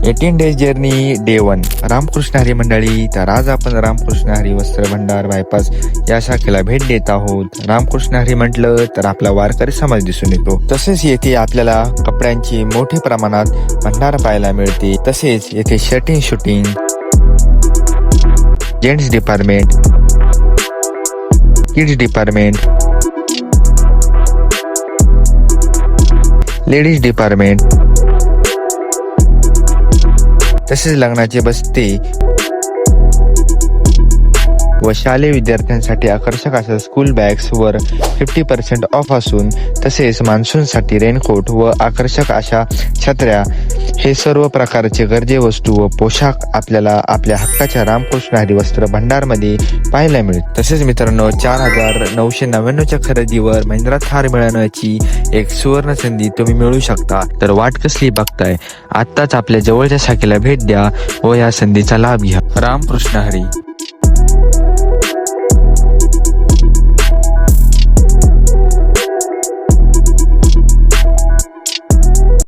18 days journey day 1 Ramkrishna Hari मंडळी. तर आज आपण रामकृष्ण हरी वस्त्र भंडार बायपास या शाखेला भेट देत आहोत. रामकृष्ण हरी म्हटलं तर आपला वारकरी समाज दिसून येतो. तसेच येथे आपल्याला कपड्यांची मोठ्या प्रमाणात भंडार पाहायला मिळते. तसेच येथे shirting suiting, gents department, kids department, ladies department, तसेच लग्नाचे बस्ते व शालेय विद्यार्थ्यांसाठी आकर्षक अशा स्कूल बॅग्स वर 50% ऑफ असून तसेच मान्सूनसाठी रेनकोट व आकर्षक अशा छत्र्या हे सर्व प्रकारचे गरजे वस्तू व पोशाख आपल्याला आपल्या हक्काच्या रामकृष्ण हरी वस्त्र भंडार मध्ये पाहायला मिळेल. तसेच मित्रांनो 4,999च्या खरेदीवर महिंद्रा थार मिळवण्याची एक सुवर्ण संधी तुम्ही मिळू शकता. तर वाट कसली बघताय, आत्ताच आपल्या जवळच्या शाखेला भेट द्या व या संधीचा लाभ घ्या. रामकृष्ण हरी.